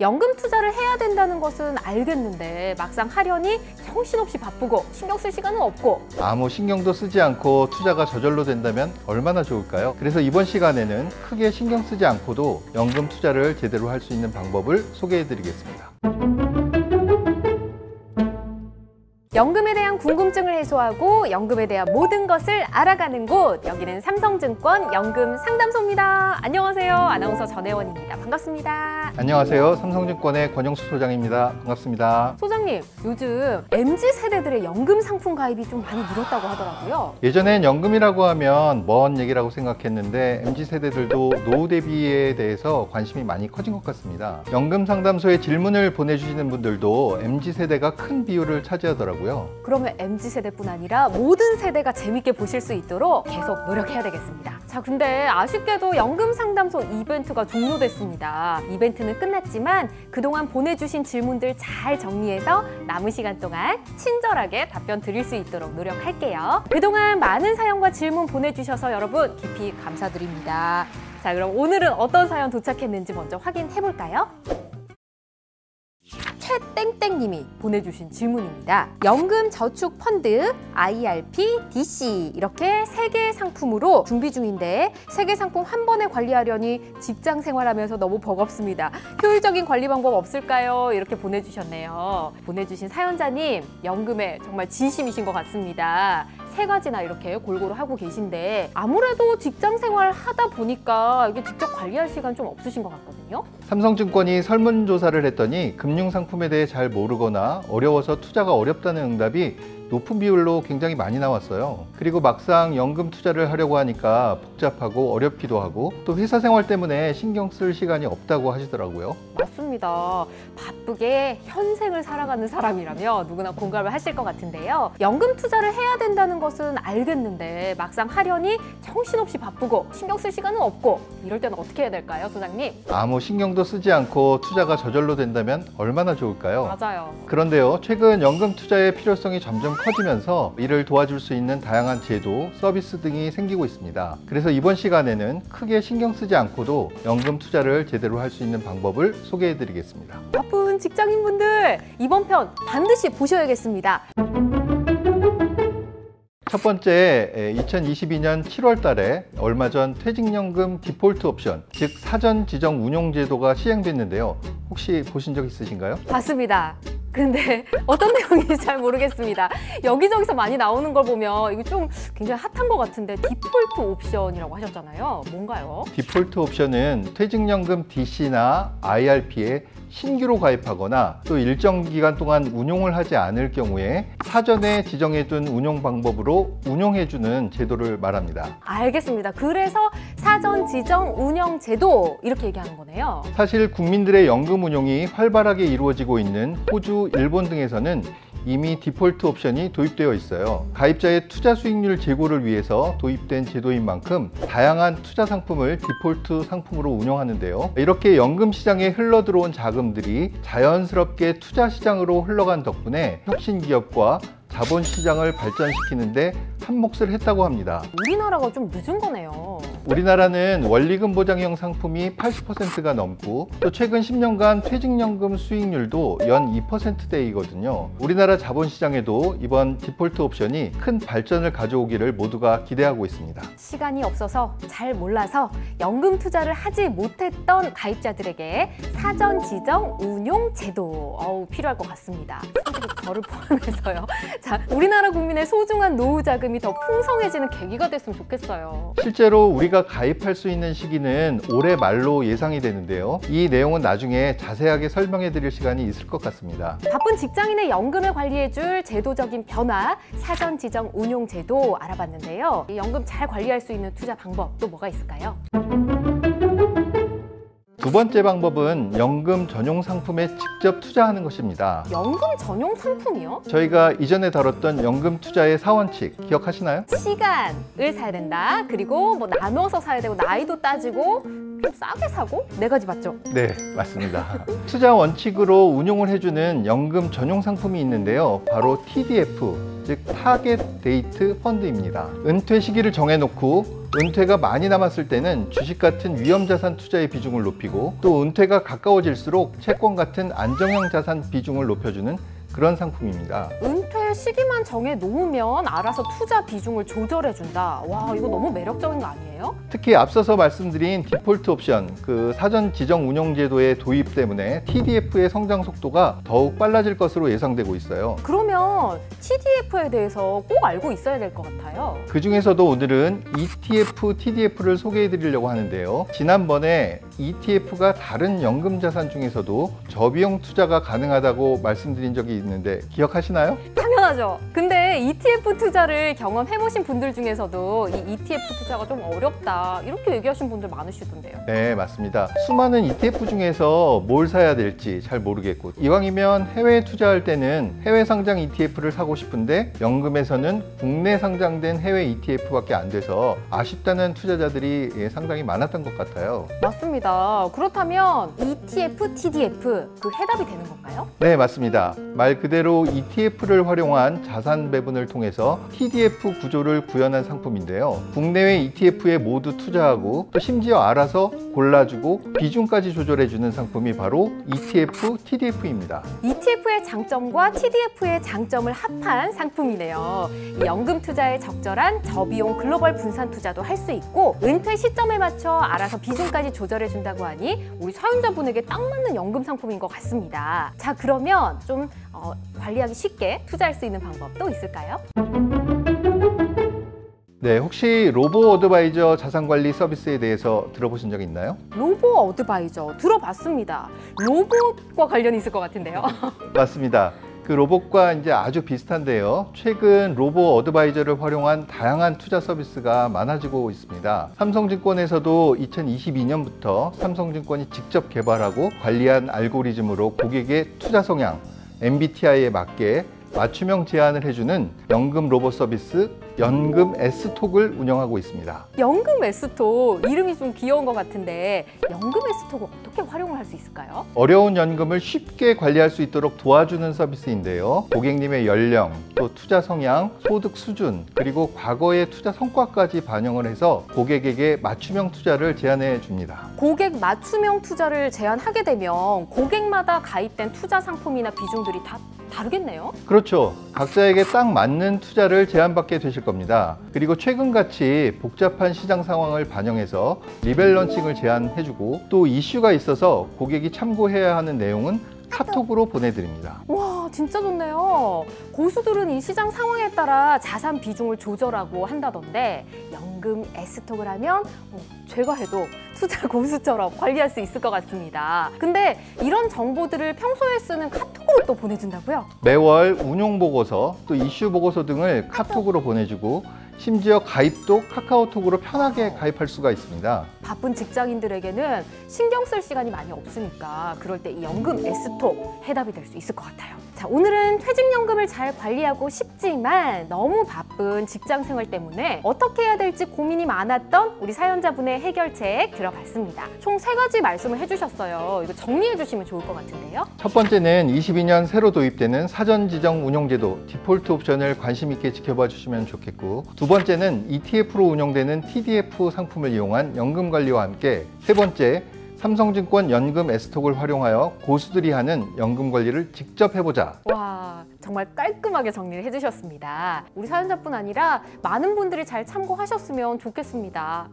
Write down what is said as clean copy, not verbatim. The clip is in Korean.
연금 투자를 해야 된다는 것은 알겠는데 막상 하려니 정신없이 바쁘고 신경 쓸 시간은 없고 아무 신경도 쓰지 않고 투자가 저절로 된다면 얼마나 좋을까요? 그래서 이번 시간에는 크게 신경 쓰지 않고도 연금 투자를 제대로 할 수 있는 방법을 소개해 드리겠습니다. 연금에 대한 궁금증을 해소하고 연금에 대한 모든 것을 알아가는 곳, 여기는 삼성증권 연금상담소입니다. 안녕하세요. 아나운서 전혜원입니다. 반갑습니다. 안녕하세요. 삼성증권의 권영수 소장입니다. 반갑습니다. 소장님, 요즘 MZ세대들의 연금 상품 가입이 좀 많이 늘었다고 하더라고요. 예전엔 연금이라고 하면 먼 얘기라고 생각했는데 MZ세대들도 노후 대비에 대해서 관심이 많이 커진 것 같습니다. 연금 상담소에 질문을 보내주시는 분들도 MZ세대가 큰 비율을 차지하더라고요. 그러면 MZ세대뿐 아니라 모든 세대가 재밌게 보실 수 있도록 계속 노력해야 되겠습니다. 자, 근데 아쉽게도 연금 상담소 이벤트가 종료됐습니다. 이벤트는 끝났지만 그동안 보내주신 질문들 잘 정리해서 남은 시간 동안 친절하게 답변 드릴 수 있도록 노력할게요. 그동안 많은 사연과 질문 보내주셔서 여러분 깊이 감사드립니다. 자, 그럼 오늘은 어떤 사연 도착했는지 먼저 확인해 볼까요? 최땡땡님이 보내주신 질문입니다. 연금 저축 펀드, IRP, DC 이렇게 3개의 상품으로 준비 중인데 3개 상품 한 번에 관리하려니 직장 생활하면서 너무 버겁습니다. 효율적인 관리 방법 없을까요? 이렇게 보내주셨네요. 보내주신 사연자님, 연금에 정말 진심이신 것 같습니다. 3가지나 이렇게 골고루 하고 계신데 아무래도 직장 생활 하다 보니까 이게 직접 관리할 시간 좀 없으신 것 같거든요. 삼성증권이 설문조사를 했더니 금융상품에 대해 잘 모르거나 어려워서 투자가 어렵다는 응답이 높은 비율로 굉장히 많이 나왔어요. 그리고 막상 연금 투자를 하려고 하니까 복잡하고 어렵기도 하고 또 회사 생활 때문에 신경 쓸 시간이 없다고 하시더라고요. 맞습니다. 바쁘게 현생을 살아가는 사람이라면 누구나 공감을 하실 것 같은데요. 연금 투자를 해야 된다는 것은 알겠는데 막상 하려니 정신없이 바쁘고 신경 쓸 시간은 없고 이럴 때는 어떻게 해야 될까요, 소장님? 아무 신경도 쓰지 않고 투자가 저절로 된다면 얼마나 좋을까요? 맞아요. 그런데요, 최근 연금 투자의 필요성이 점점 커지면서 이를 도와줄 수 있는 다양한 제도, 서비스 등이 생기고 있습니다. 그래서 이번 시간에는 크게 신경 쓰지 않고도 연금 투자를 제대로 할 수 있는 방법을 소개해 드리겠습니다. 바쁜 직장인분들 이번 편 반드시 보셔야겠습니다. 첫 번째, 2022년 7월 달에 얼마 전 퇴직연금 디폴트 옵션, 즉 사전 지정 운용 제도가 시행됐는데요. 혹시 보신 적 있으신가요? 봤습니다. 근데 어떤 내용인지 잘 모르겠습니다. 여기저기서 많이 나오는 걸 보면 이거 좀 굉장히 핫한 것 같은데 디폴트 옵션이라고 하셨잖아요. 뭔가요? 디폴트 옵션은 퇴직연금 DC나 IRP에 신규로 가입하거나 또 일정 기간 동안 운용을 하지 않을 경우에 사전에 지정해둔 운용 방법으로 운용해주는 제도를 말합니다. 알겠습니다. 그래서 사전 지정 운영 제도 이렇게 얘기하는 거네요. 사실 국민들의 연금 운용이 활발하게 이루어지고 있는 호주, 일본 등에서는 이미 디폴트 옵션이 도입되어 있어요. 가입자의 투자 수익률 제고를 위해서 도입된 제도인 만큼 다양한 투자 상품을 디폴트 상품으로 운영하는데요. 이렇게 연금 시장에 흘러들어온 자금들이 자연스럽게 투자 시장으로 흘러간 덕분에 혁신 기업과 자본시장을 발전시키는데 한몫을 했다고 합니다. 우리나라가 좀 늦은 거네요. 우리나라는 원리금 보장형 상품이 80%가 넘고 또 최근 10년간 퇴직연금 수익률도 연 2%대이거든요. 우리나라 자본시장에도 이번 디폴트 옵션이 큰 발전을 가져오기를 모두가 기대하고 있습니다. 시간이 없어서 잘 몰라서 연금 투자를 하지 못했던 가입자들에게 사전 지정 운용 제도 필요할 것 같습니다. 솔직히 저를 포함해서요. 자, 우리나라 국민의 소중한 노후 자금이 더 풍성해지는 계기가 됐으면 좋겠어요. 실제로 우리가 가입할 수 있는 시기는 올해 말로 예상이 되는데요. 이 내용은 나중에 자세하게 설명해 드릴 시간이 있을 것 같습니다. 바쁜 직장인의 연금을 관리해줄 제도적인 변화, 사전 지정 운용 제도 알아봤는데요. 이 연금 잘 관리할 수 있는 투자 방법 또 뭐가 있을까요? 두 번째 방법은 연금 전용 상품에 직접 투자하는 것입니다. 연금 전용 상품이요? 저희가 이전에 다뤘던 연금 투자의 4원칙 기억하시나요? 시간을 사야 된다. 그리고 뭐 나눠서 사야 되고 나이도 따지고 좀 싸게 사고 4가지 맞죠? 네, 맞습니다. 투자 원칙으로 운용을 해주는 연금 전용 상품이 있는데요. 바로 TDF, 즉 타겟 데이트 펀드입니다. 은퇴 시기를 정해놓고 은퇴가 많이 남았을 때는 주식 같은 위험자산 투자의 비중을 높이고 또 은퇴가 가까워질수록 채권 같은 안정형 자산 비중을 높여주는 그런 상품입니다. 은퇴 시기만 정해 놓으면 알아서 투자 비중을 조절해준다. 와, 이거 너무 매력적인 거 아니에요? 특히 앞서서 말씀드린 디폴트 옵션, 그 사전 지정 운용 제도의 도입 때문에 TDF의 성장 속도가 더욱 빨라질 것으로 예상되고 있어요. 그러면 TDF에 대해서 꼭 알고 있어야 될 것 같아요. 그 중에서도 오늘은 ETF, TDF를 소개해 드리려고 하는데요. 지난번에 ETF가 다른 연금 자산 중에서도 저비용 투자가 가능하다고 말씀드린 적이 있는데 기억하시나요? 당연하죠. 근데 ETF 투자를 경험해보신 분들 중에서도 이 ETF 투자가 좀 어렵다 이렇게 얘기하신 분들 많으시던데요. 네, 맞습니다. 수많은 ETF 중에서 뭘 사야 될지 잘 모르겠고 이왕이면 해외에 투자할 때는 해외 상장 ETF를 사고 싶은데 연금에서는 국내 상장된 해외 ETF밖에 안 돼서 아쉽다는 투자자들이 상당히 많았던 것 같아요. 맞습니다. 그렇다면 ETF, TDF 그 해답이 되는 건가요? 네, 맞습니다. 말 그대로 ETF를 활용한 자산 배분을 통해서 TDF 구조를 구현한 상품인데요. 국내외 ETF에 모두 투자하고 또 심지어 알아서 골라주고 비중까지 조절해주는 상품이 바로 ETF, TDF입니다. ETF의 장점과 TDF의 장점을 합한 상품이네요. 이 연금 투자에 적절한 저비용 글로벌 분산 투자도 할 수 있고 은퇴 시점에 맞춰 알아서 비중까지 조절해준다고 하니 우리 사연자분에게 딱 맞는 연금 상품인 것 같습니다. 자, 그러면 좀 관리하기 쉽게 투자할 수 있는 방법도 있을까요? 네, 혹시 로보 어드바이저 자산관리 서비스에 대해서 들어보신 적 있나요? 로보 어드바이저 들어봤습니다. 로봇과 관련이 있을 것 같은데요. 맞습니다. 그 로봇과 이제 아주 비슷한데요. 최근 로보 어드바이저를 활용한 다양한 투자 서비스가 많아지고 있습니다. 삼성증권에서도 2022년부터 삼성증권이 직접 개발하고 관리한 알고리즘으로 고객의 투자 성향, MBTI에 맞게 맞춤형 제안을 해주는 연금 로봇 서비스 연금 S톡을 운영하고 있습니다. 연금 S톡 이름이 좀 귀여운 것 같은데 연금 S톡을 어떻게 활용을 할 수 있을까요? 어려운 연금을 쉽게 관리할 수 있도록 도와주는 서비스인데요. 고객님의 연령, 또 투자 성향, 소득 수준, 그리고 과거의 투자 성과까지 반영을 해서 고객에게 맞춤형 투자를 제안해 줍니다. 고객 맞춤형 투자를 제안하게 되면 고객마다 가입된 투자 상품이나 비중들이 다 다르겠네요? 그렇죠. 각자에게 딱 맞는 투자를 제안받게 되실 겁니다. 그리고 최근같이 복잡한 시장 상황을 반영해서 리밸런싱을 제안해주고 또 이슈가 있어서 고객이 참고해야 하는 내용은 카톡으로 보내드립니다. 와, 진짜 좋네요. 고수들은 이 시장 상황에 따라 자산 비중을 조절하고 한다던데 연금 S톡을 하면 제가 해도 투자 고수처럼 관리할 수 있을 것 같습니다. 근데 이런 정보들을 평소에 쓰는 카톡으로 또 보내준다고요? 매월 운용 보고서, 또 이슈 보고서 등을 카톡으로 보내주고 심지어 가입도 카카오톡으로 편하게 가입할 수가 있습니다. 바쁜 직장인들에게는 신경 쓸 시간이 많이 없으니까 그럴 때 이 연금 S톡 해답이 될 수 있을 것 같아요. 자, 오늘은 퇴직연금을 잘 관리하고 싶지만 너무 바쁜 직장 생활 때문에 어떻게 해야 될지 고민이 많았던 우리 사연자분의 해결책 들어봤습니다. 총 3가지 말씀을 해주셨어요. 이거 정리해 주시면 좋을 것 같은데요. 첫 번째는 22년 새로 도입되는 사전 지정 운용제도 디폴트 옵션을 관심 있게 지켜봐 주시면 좋겠고, 두 번째는 ETF로 운영되는 TDF 상품을 이용한 연금 관리와 함께, 세 번째, 삼성증권 연금 S톡을 활용하여 고수들이 하는 연금 관리를 직접 해보자. 와, 정말 깔끔하게 정리를 해주셨습니다. 우리 사연자뿐 아니라 많은 분들이 잘 참고하셨으면 좋겠습니다.